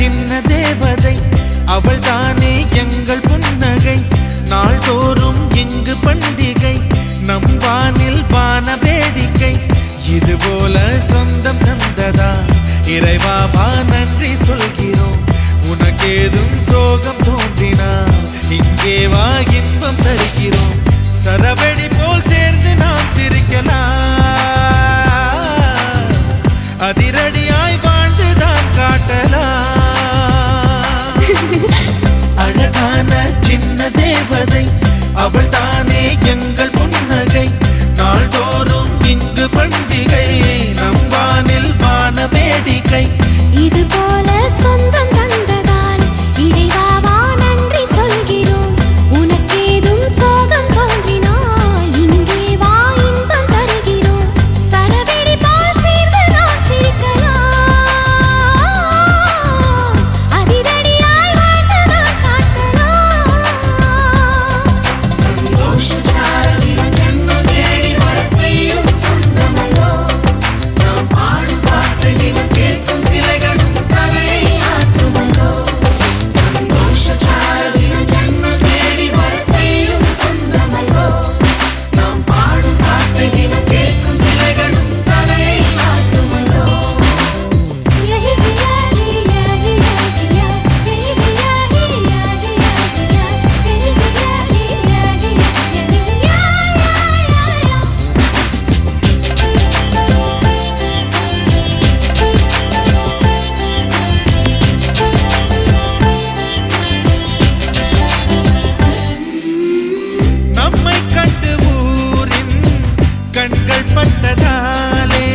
சின்ன தேவதை அவள் தானே எங்கள் புன்னகை. நாள்தோறும் இங்கு பண்டிகை, நம் வானில் வான வேடிக்கை. இதுபோல சொந்தம் தந்ததா இறைவாவா நன்றி சொல்கிறோம். உனக்கேதும் சோகம் தோன்றினால் இங்கே வா இன்பம் தருகிறோம். சரவெடி போல் சேர்ந்து நாம் சிரிக்கலாம், அதிரடியாய் வாழ்ந்துதான் காட்டலாம். அழகான சின்ன தேவதை அவள் தானே எங்கள் புன்னகை. நாள்தோறும் இங்கு பண்டிகை, நம் வானில் வான வேடிக்கை. இது போல சொந்தம் தந்ததால் இறைவாவா நன்றி சொல்கிறோம். உனக்கேதும் சோகம் தோன்றினால் இங்கே வா இன்பம் தருகிறோம். சரவெடி போல் சேர்ந்து நாம் சிரிக்கலாம், அதிரடியாய் வாழ்ந்துதான் காட்டலாம். சந்தோஷ சாரதியின் ஜென்மம் தேடி வர செய்யும் சொந்தமல்லோ. நாம் பாடும் பாட்டு தினம் கேட்கும் சிலைகளும் தலையை ஆட்டுமல்லோ. சந்தோஷ சாரதியின் ஜென்மம் தேடி வர செய்யும் சொந்தமல்லோ. நாம் பாடும் பாட்டு தினம் கேட்கும் சிலைகளும் தலையை ஆட்டுமல்லோ. நம்மை கண்டு ஊரின் கண்கள் பட்டதாலே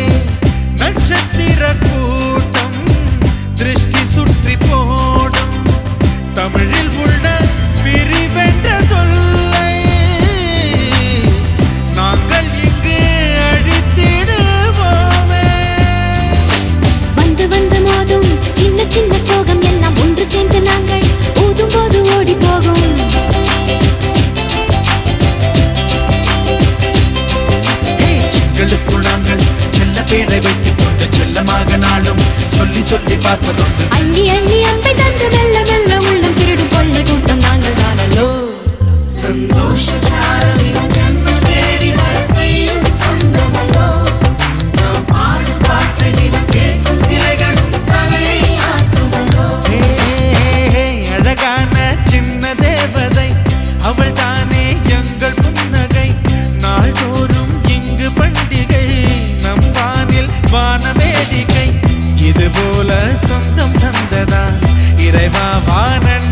நட்சத்திர கூட்டம் திருஷ்டி சுற்றி போடும். தமிழில் உள்ள பிரிவென்ற சொல்லை நாங்கள் இங்கு அழித்திடுவோமே. வந்து வந்து மோதும் சின்ன சின்ன சோகம் எல்லாம் ஒன்று சேர்ந்து நாங்கள் ஊதும் போது ஓடி போகும். எங்களுக்குள் நாங்கள் செல்ல பேரை வைத்துக் கொண்டு செல்லமாக நாளும் சொல்லி சொல்லி பார்ப்பதுண்டு. அள்ளி அள்ளி அம்பை தந்து மெல்ல மெல்ல உள்ளம் திருடும் கொள்ளை கூட்டம் நாங்கள் தானல்லோ. சந்தோஷ சாரதியின் ஜென்மம் தேடி வர செய்யும் சொந்தமல்லோ. நாம் பாடும் பாட்டு தினம் கேட்கும் சிலைகளும் தலையை ஆட்டுமல்லோ. அழகான சின்ன தேவதை அவள் தானே எங்கள் புன்னகை. நாள்தோறும் இங்கு பண்டிகை, நம் வானில் வான வேடிக்கை. இதுபோல சொந்தம் தந்ததா இறைவா வா நன்றி